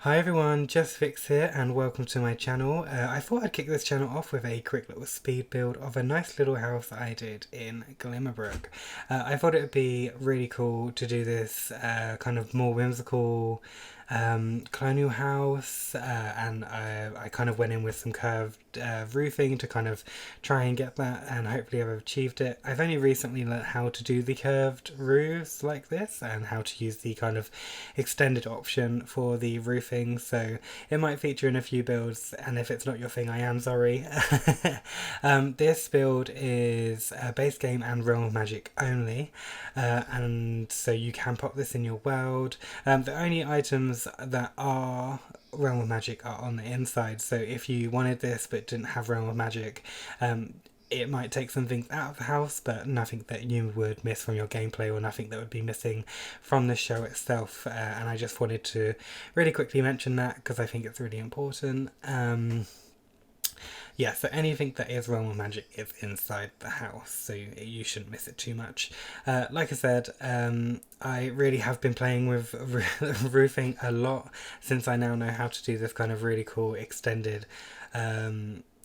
Hi everyone, Just Fix here and welcome to my channel. I thought I'd kick this channel off with a quick little speed build of a nice little house that I did in Glimmerbrook. I thought it would be really cool to do this kind of more whimsical colonial house, and I kind of went in with some curved roofing to kind of try and get that, and hopefully I've achieved it. I've only recently learned how to do the curved roofs like this and how to use the kind of extended option for the roofing, so it might feature in a few builds, and if it's not your thing I am sorry. This build is base game and Realm of Magic only, and so you can pop this in your world. The only items that are Realm of Magic are on the inside, so if you wanted this but didn't have Realm of Magic, it might take some things out of the house, but nothing that you would miss from your gameplay or nothing that would be missing from the show itself. And I just wanted to really quickly mention that because I think it's really important. Yeah, so anything that is Realm of Magic is inside the house, so you shouldn't miss it too much. Like I said, I really have been playing with roofing a lot since I now know how to do this kind of really cool extended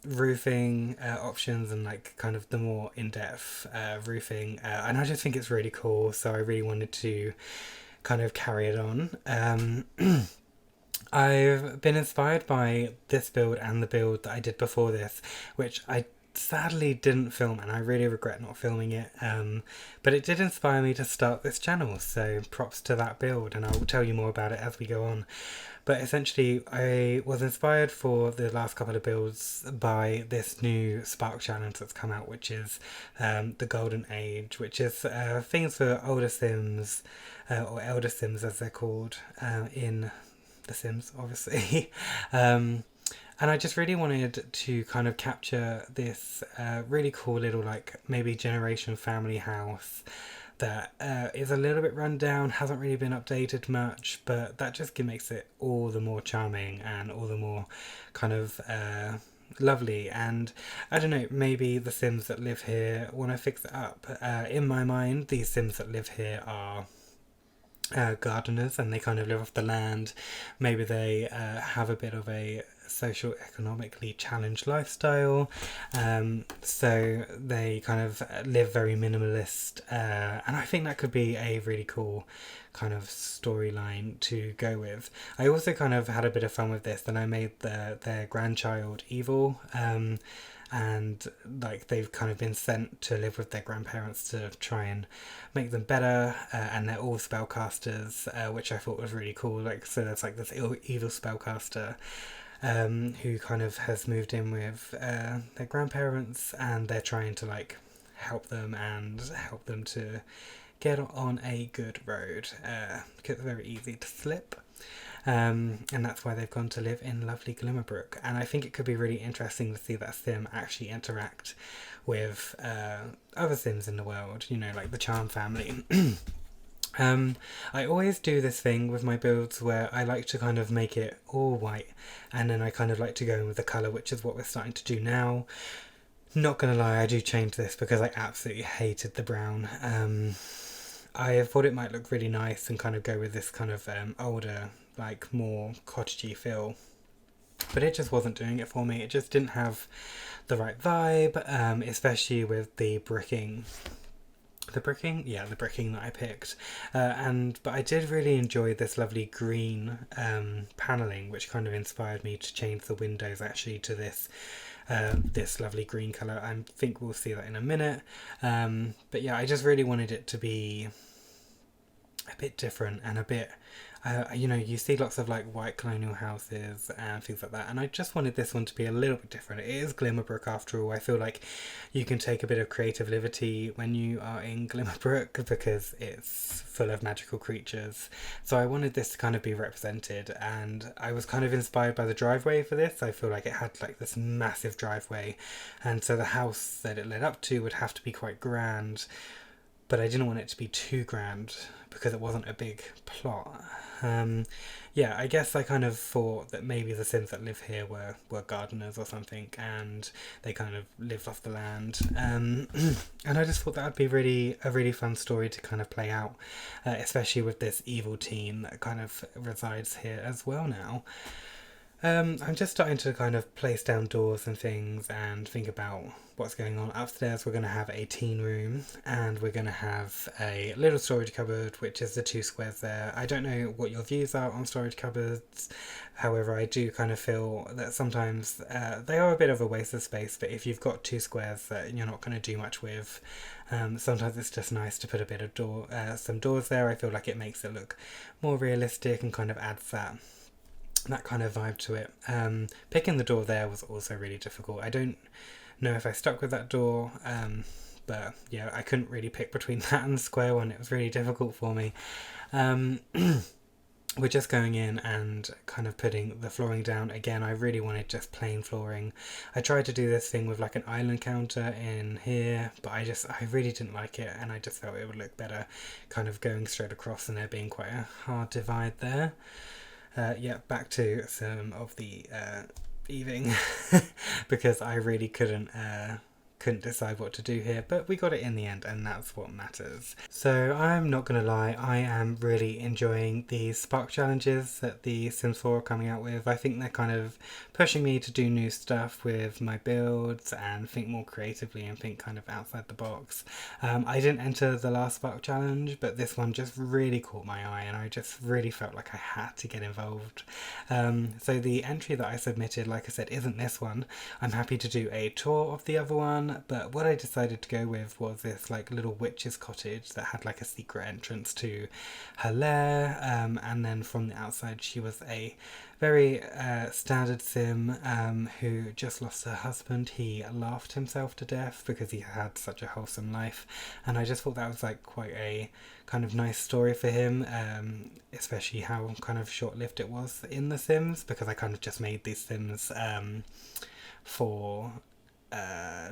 roofing options and like kind of the more in-depth roofing, and I just think it's really cool, so I really wanted to kind of carry it on. I've been inspired by this build and the build that I did before this, which I sadly didn't film and I really regret not filming it, but it did inspire me to start this channel, so props to that build, and I'll tell you more about it as we go on. But essentially I was inspired for the last couple of builds by this new Spark challenge that's come out, which is the Golden Age, which is things for older Sims, or elder Sims as they're called in The Sims, obviously. And I just really wanted to kind of capture this really cool little, like, maybe generation family house that is a little bit run down, hasn't really been updated much, but that just makes it all the more charming and all the more kind of lovely. And I don't know, maybe the Sims that live here want to fix it up. In my mind, these Sims that live here are gardeners and they kind of live off the land. Maybe they have a bit of a social economically challenged lifestyle, so they kind of live very minimalist, and I think that could be a really cool kind of storyline to go with. I also kind of had a bit of fun with this, and I made their grandchild evil, and like they've kind of been sent to live with their grandparents to try and make them better, and they're all spellcasters, which I thought was really cool. Like, so there's like this evil spellcaster who kind of has moved in with their grandparents, and they're trying to like help them and help them to get on a good road, because it's very easy to slip. And that's why they've gone to live in lovely Glimmerbrook. And I think it could be really interesting to see that Sim actually interact with other Sims in the world, you know, like the Charm family. I always do this thing with my builds where I like to kind of make it all white, and then I kind of like to go in with the colour, which is what we're starting to do now. Not gonna lie, I do change this because I absolutely hated the brown. I thought it might look really nice and kind of go with this kind of older, like more cottagey feel, but it just wasn't doing it for me. It just didn't have the right vibe, especially with the bricking. The bricking? Yeah, the bricking that I picked. But I did really enjoy this lovely green panelling, which kind of inspired me to change the windows actually to this this lovely green colour. I think we'll see that in a minute. But yeah, I just really wanted it to be a bit different and a bit, you know, you see lots of like white colonial houses and things like that, and I just wanted this one to be a little bit different. It is Glimmerbrook after all. I feel like you can take a bit of creative liberty when you are in Glimmerbrook because it's full of magical creatures. So I wanted this to kind of be represented, and I was kind of inspired by the driveway for this. I feel like it had like this massive driveway, and so the house that it led up to would have to be quite grand. but I didn't want it to be too grand because it wasn't a big plot. Um, yeah, I guess I kind of thought that maybe the Sims that live here were gardeners or something, and they kind of lived off the land. And I just thought that would be a really fun story to kind of play out, especially with this evil teen that kind of resides here as well now. I'm just starting to kind of place down doors and things and think about what's going on. Upstairs, we're going to have a teen room and we're going to have a little storage cupboard, which is the two squares there. I don't know what your views are on storage cupboards. However, I do kind of feel that sometimes they are a bit of a waste of space, but if you've got two squares that you're not going to do much with, sometimes it's just nice to put a bit of some doors there. I feel like it makes it look more realistic and kind of adds that kind of vibe to it. Picking the door there was also really difficult. I don't know if I stuck with that door, but yeah, I couldn't really pick between that and the square one. It was really difficult for me. We're just going in and kind of putting the flooring down. Again, I really wanted just plain flooring. I tried to do this thing with like an island counter in here, but I really didn't like it, and I just felt it would look better kind of going straight across and there being quite a hard divide there. Yeah, back to some of the eaving because I really couldn't decide what to do here, but we got it in the end, and that's what matters. So I'm not gonna lie, I am really enjoying these Spark challenges that the Sims 4 are coming out with. I think they're kind of pushing me to do new stuff with my builds and think more creatively and think kind of outside the box. I didn't enter the last Spark challenge, but this one just really caught my eye and I just really felt like I had to get involved. So the entry that I submitted, like I said, isn't this one. I'm happy to do a tour of the other one, but what I decided to go with was this like little witch's cottage that had like a secret entrance to her lair, and then from the outside she was a very standard sim who just lost her husband. He laughed himself to death because he had such a wholesome life, and I just thought that was like quite a kind of nice story for him, especially how kind of short-lived it was in The Sims, because I kind of just made these Sims for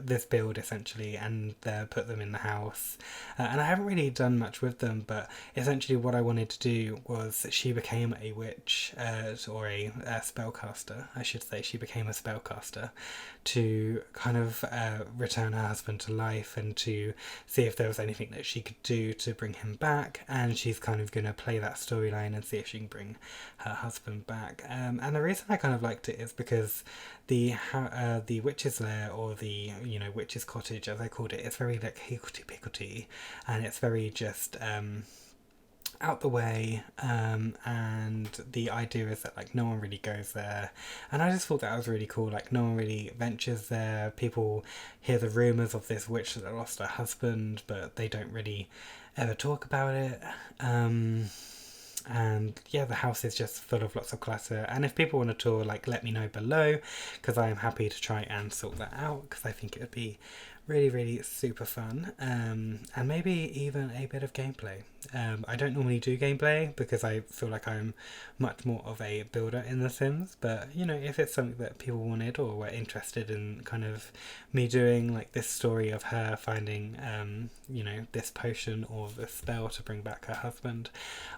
this build essentially and put them in the house, and I haven't really done much with them, but essentially what I wanted to do was she became a witch, or a spellcaster I should say. She became a spellcaster to kind of return her husband to life and to see if there was anything that she could do to bring him back, and she's kind of going to play that storyline and see if she can bring her husband back. And the reason I kind of liked it is because the witch's lair, or the witch's cottage as I called it, it's very like higgledy piggledy, and it's very just out the way, and the idea is that like no one really goes there, and I just thought that was really cool. Like no one really ventures there. People hear the rumours of this witch that lost her husband, but they don't really ever talk about it. And yeah, the house is just full of lots of clutter, and if people want a tour, like let me know below, because I am happy to try and sort that out, because I think it would be really super fun, and maybe even a bit of gameplay. I don't normally do gameplay because I feel like I'm much more of a builder in The Sims, but if it's something that people wanted or were interested in kind of me doing, like this story of her finding this potion or this spell to bring back her husband,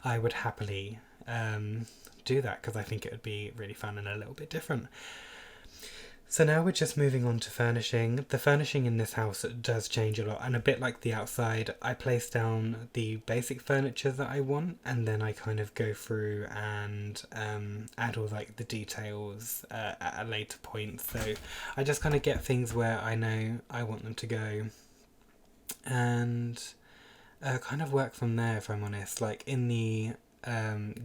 I would happily do that, because I think it would be really fun and a little bit different. So now we're just moving on to furnishing. The furnishing in this house does change a lot, and a bit like the outside, I place down the basic furniture that I want, and then I kind of go through and add all like the details at a later point. So I just kind of get things where I know I want them to go, and kind of work from there, if I'm honest. Like in the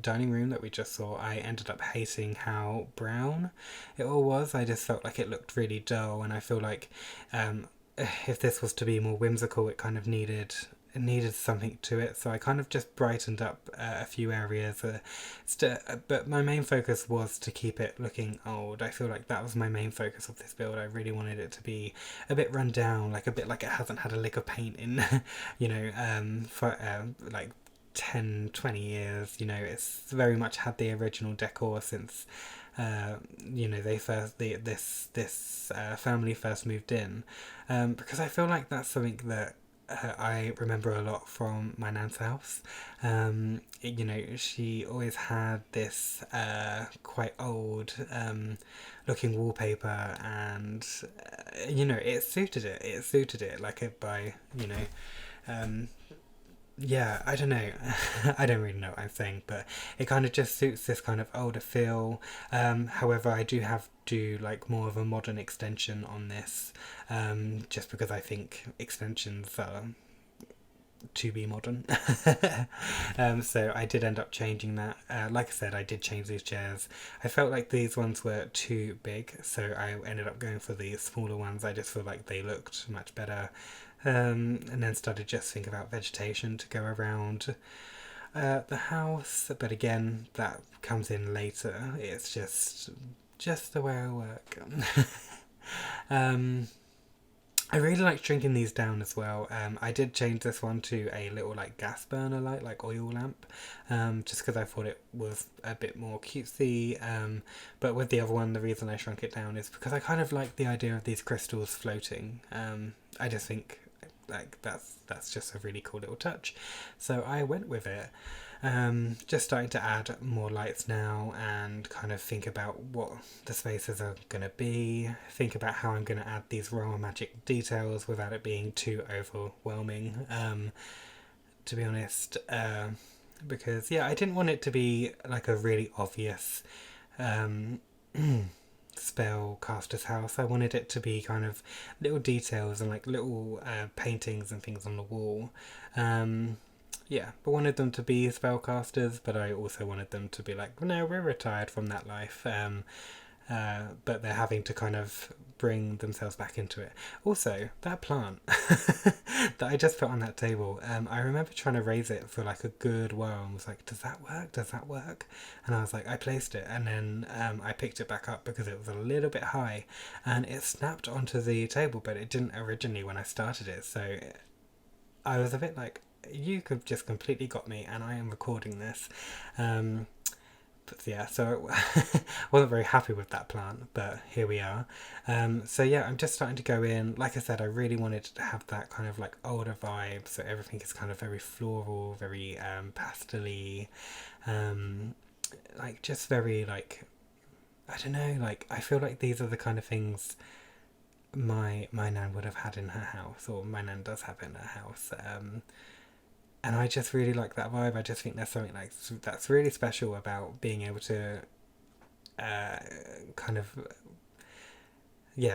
dining room that we just saw, I ended up hating how brown it all was. I just felt like it looked really dull, and I feel like if this was to be more whimsical, it kind of needed something to it. So I kind of just brightened up a few areas, but my main focus was to keep it looking old. I feel like that was my main focus of this build. I really wanted it to be a bit run down, like a bit like it hasn't had a lick of paint in for like 10-20 years. It's very much had the original decor since this family first moved in, because I feel like that's something that I remember a lot from my nan's house. You know, she always had this quite old looking wallpaper, and you know, it suited it. It suited it like it by, you know, um, yeah, I don't know. I don't really know what I'm saying, but it kind of just suits this kind of older feel. However, I do have to like more of a modern extension on this, just because I think extensions are to be modern. So I did end up changing that. Like I said, I did change these chairs. I felt like these ones were too big, so I ended up going for the smaller ones. I just feel like they looked much better. And then started just think about vegetation to go around the house. But again, that comes in later. It's just the way I work. um, I really like shrinking these down as well. I did change this one to a little like gas burner light, like oil lamp, just because I thought it was a bit more cutesy. But with the other one, the reason I shrunk it down is because I kind of like the idea of these crystals floating. I just think like that's just a really cool little touch. So I went with it. Just starting to add more lights now and kind of think about what the spaces are going to be, think about how I'm going to add these raw magic details without it being too overwhelming, to be honest, because yeah, I didn't want it to be like a really obvious spell caster's house. I wanted it to be kind of little details and like little paintings and things on the wall. Yeah, but wanted them to be spellcasters, but I also wanted them to be like, no, we're retired from that life. But they're having to kind of bring themselves back into it. Also, that plant that I just put on that table, I remember trying to raise it for like a good while and was like, does that work? Does that work? And I was like, I placed it, and then I picked it back up because it was a little bit high and it snapped onto the table, but it didn't originally when I started it. So I was a bit like, you could just completely got me, and I am recording this. But yeah, so I wasn't very happy with that plant, but here we are. So yeah, I'm just starting to go in. Like I said, I really wanted to have that kind of like older vibe, so everything is kind of very floral, very pastel-y, like just very like, I don't know, like I feel like these are the kind of things my nan would have had in her house, or my nan does have in her house. And I just really like that vibe. I just think there's something like that's really special about being able to kind of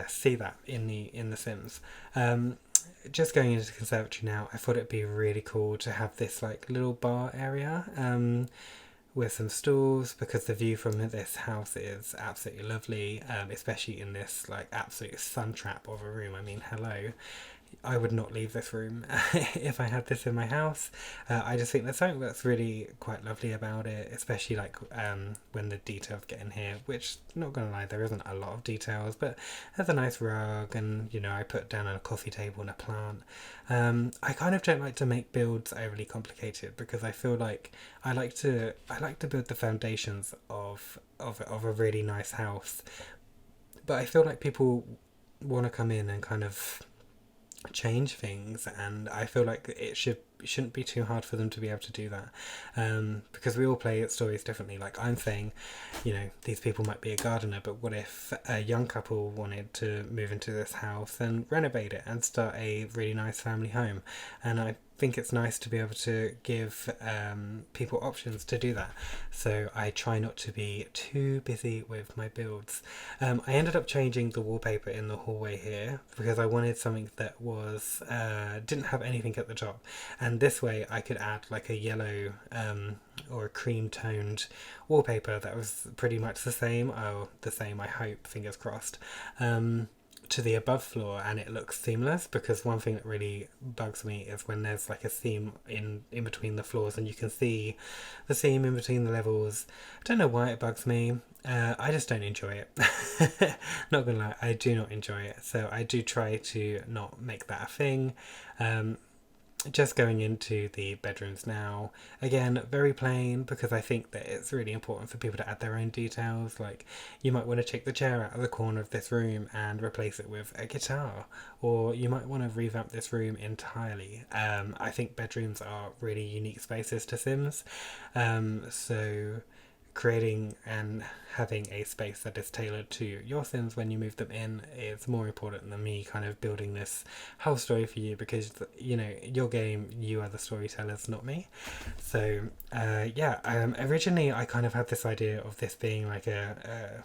see that in the Sims. Just going into the conservatory now, I thought it'd be really cool to have this like little bar area with some stools, because the view from this house is absolutely lovely, especially in this like absolute sun trap of a room. I mean, hello. I would not leave this room if I had this in my house. I just think there's something that's really quite lovely about it, especially like when the details get in here, which, not gonna lie, there isn't a lot of details, but there's a nice rug, and you know, I put down a coffee table and a plant. I kind of don't like to make builds overly complicated, because I feel like I like to build the foundations of a really nice house, but I feel like people want to come in and kind of change things, and I feel like it shouldn't be too hard for them to be able to do that, because we all play stories differently. Like I'm saying, you know, these people might be a gardener, but what if a young couple wanted to move into this house and renovate it and start a really nice family home? And I think it's nice to be able to give people options to do that. So I try not to be too busy with my builds. I ended up changing the wallpaper in the hallway here because I wanted something that was didn't have anything at the top, and this way I could add like a yellow or a cream toned wallpaper that was pretty much the same, I hope, fingers crossed, to the above floor, and it looks seamless. Because one thing that really bugs me is when there's like a seam in between the floors, and you can see the seam in between the levels. I don't know why it bugs me. I just don't enjoy it. Not gonna lie, I do not enjoy it, so I do try to not make that a thing. just going into the bedrooms now, again, very plain, because I think that it's really important for people to add their own details. Like, you might want to take the chair out of the corner of this room and replace it with a guitar, or you might want to revamp this room entirely. I think bedrooms are really unique spaces to Sims, so creating and having a space that is tailored to your Sims when you move them in is more important than me kind of building this whole story for you, because you know, your game, you are the storytellers, not me. So originally I kind of had this idea of this being like a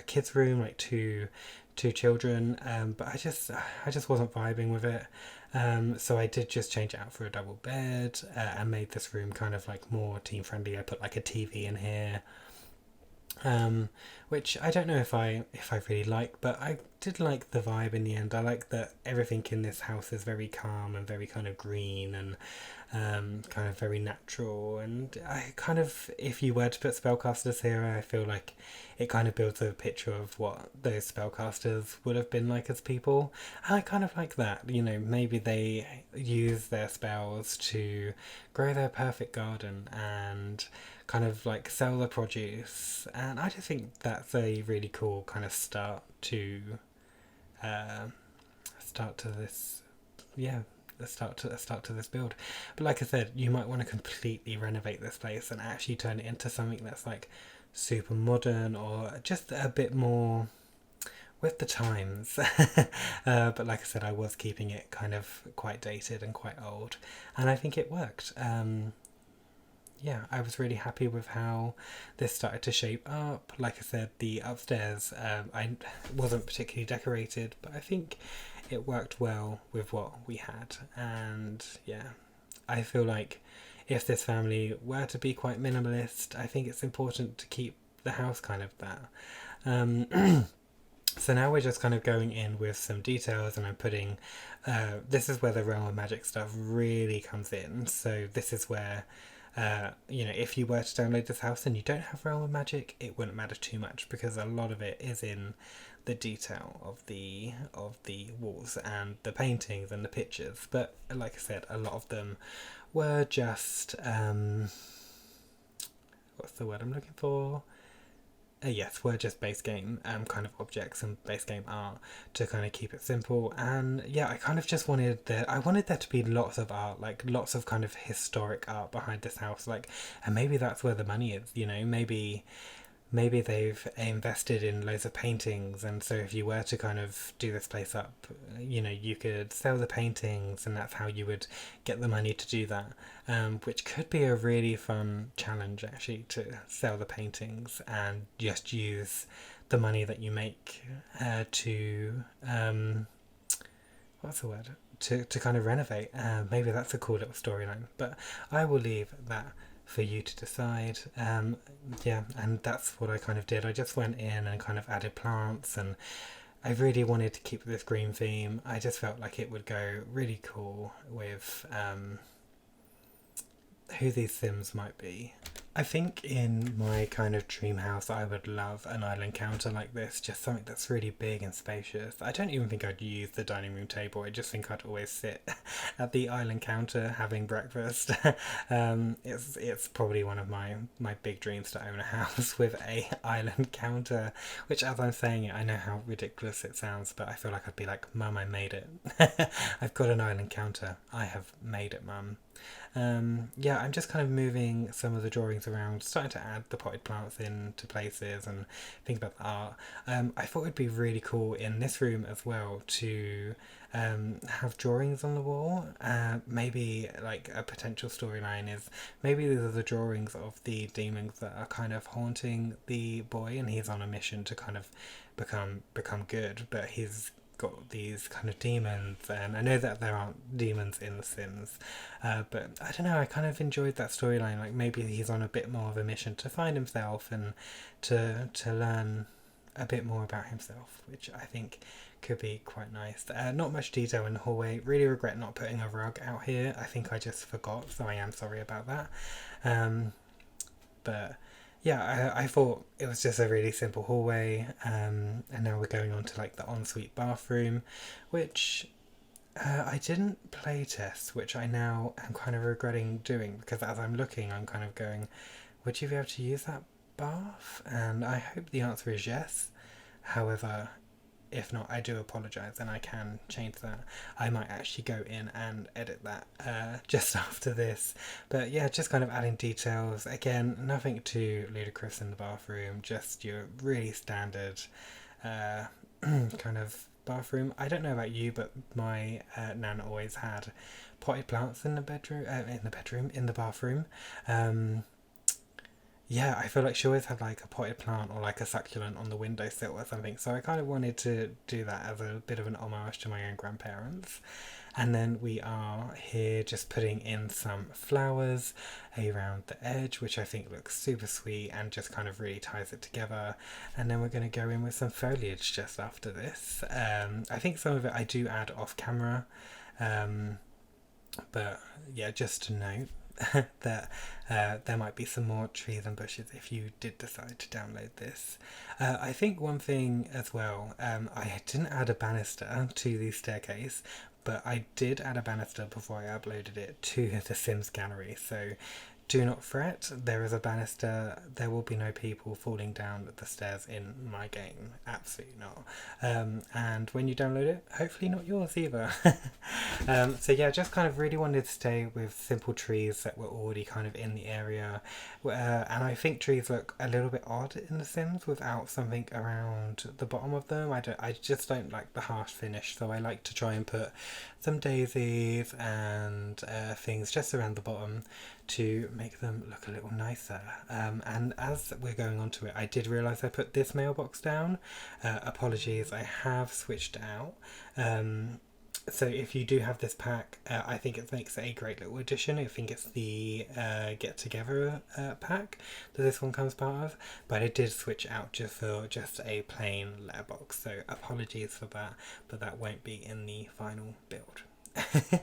kid's room, like two children, but I just wasn't vibing with it. So I did just change it out for a double bed, and made this room kind of like more team friendly. I put like a TV in here, which I don't know if I really like, but I did like the vibe in the end. I like that everything in this house is very calm and very kind of green and kind of very natural. And I kind of, if you were to put spellcasters here, I feel like it kind of builds a picture of what those spellcasters would have been like as people. And I kind of like that. You know, maybe they use their spells to grow their perfect garden and kind of like sell the produce, and I just think that's a really cool kind of uh, start to this, yeah, start to this build. But like I said, you might want to completely renovate this place and actually turn it into something that's like super modern or just a bit more with the times. But like I said, I was keeping it kind of quite dated and quite old, and I think it worked. Yeah, I was really happy with how this started to shape up. Like I said, the upstairs, I wasn't particularly decorated, but I think it worked well with what we had. And yeah, I feel like if this family were to be quite minimalist, I think it's important to keep the house kind of that. So now we're just kind of going in with some details, and I'm putting, this is where the Realm of Magic stuff really comes in. So this is where, you know, if you were to download this house and you don't have Realm of Magic, it wouldn't matter too much, because a lot of it is in the detail of the walls and the paintings and the pictures. But like I said, a lot of them were just, what's the word I'm looking for? Yes, we're just base game kind of objects and base game art to kind of keep it simple. And yeah, I kind of just wanted I wanted there to be lots of art, like lots of kind of historic art behind this house, like, and maybe that's where the money is, you know, maybe they've invested in loads of paintings, and so if you were to kind of do this place up, you know, you could sell the paintings, and that's how you would get the money to do that, which could be a really fun challenge, actually, to sell the paintings and just use the money that you make to what's the word, to kind of renovate. Maybe that's a cool little storyline, but I will leave that for you to decide. Yeah, and that's what I kind of did. I just went in and kind of added plants, and I really wanted to keep this green theme. I just felt like it would go really cool with who these Sims might be. I think in my kind of dream house, I would love an island counter like this, just something that's really big and spacious. I don't even think I'd use the dining room table. I just think I'd always sit at the island counter having breakfast. It's probably one of my big dreams to own a house with a island counter, which, as I'm saying it, I know how ridiculous it sounds, but I feel like I'd be like, Mum, I made it. I've got an island counter. I have made it, Mum. Yeah, I'm just kind of moving some of the drawings around, starting to add the potted plants into places and think about the art. I thought it'd be really cool in this room as well to have drawings on the wall. Maybe like a potential storyline is maybe these are the drawings of the demons that are kind of haunting the boy, and he's on a mission to kind of become good, but he's got these kind of demons, and I know that there aren't demons in The Sims, but I don't know, I kind of enjoyed that storyline. Like, maybe he's on a bit more of a mission to find himself and to learn a bit more about himself, which I think could be quite nice. Not much detail in the hallway. Really regret not putting a rug out here. I think I just forgot, so I am sorry about that. But yeah, I thought it was just a really simple hallway, and now we're going on to like the ensuite bathroom, which I didn't play test, which I now am kind of regretting doing, because as I'm looking, I'm kind of going, would you be able to use that bath? And I hope the answer is yes. However, if not, I do apologise, and I can change that. I might actually go in and edit that just after this. But yeah, just kind of adding details. Again, nothing too ludicrous in the bathroom, just your really standard kind of bathroom. I don't know about you, but my nan always had potted plants in the bathroom. Yeah, I feel like she always had like a potted plant or like a succulent on the windowsill or something. So I kind of wanted to do that as a bit of an homage to my own grandparents. And then we are here just putting in some flowers around the edge, which I think looks super sweet and just kind of really ties it together. And then we're going to go in with some foliage just after this. I think some of it I do add off camera. But yeah, just to note that there might be some more trees and bushes if you did decide to download this. I think one thing as well, I didn't add a banister to the staircase, but I did add a banister before I uploaded it to the Sims gallery, so do not fret, there is a banister. There will be no people falling down the stairs in my game, absolutely not. And when you download it, hopefully not yours either. So yeah, just kind of really wanted to stay with simple trees that were already kind of in the area. And I think trees look a little bit odd in The Sims without something around the bottom of them. I just don't like the harsh finish, so I like to try and put some daisies and things just around the bottom to make them look a little nicer. And as we're going on to it, I did realise I put this mailbox down. Apologies, I have switched out. So if you do have this pack, I think it makes a great little addition. I think it's the Get Together pack that this one comes part of, but I did switch out just for just a plain letterbox, so apologies for that, but that won't be in the final build.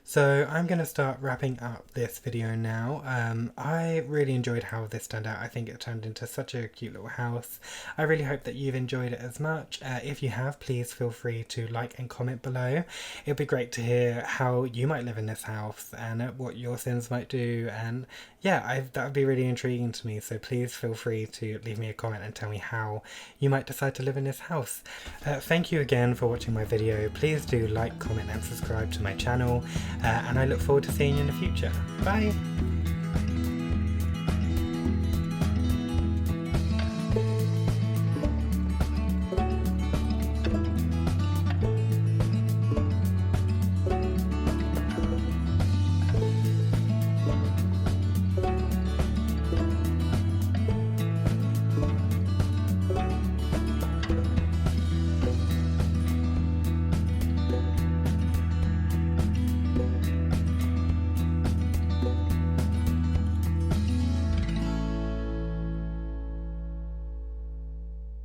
So I'm going to start wrapping up this video now. I really enjoyed how this turned out. I think it turned into such a cute little house. I really hope that you've enjoyed it as much. If you have, please feel free to like and comment below. It'd be great to hear how you might live in this house and what your Sims might do, and yeah, that would be really intriguing to me, so please feel free to leave me a comment and tell me how you might decide to live in this house. Thank you again for watching my video. Please do like, comment and subscribe to my channel, and I look forward to seeing you in the future. Bye!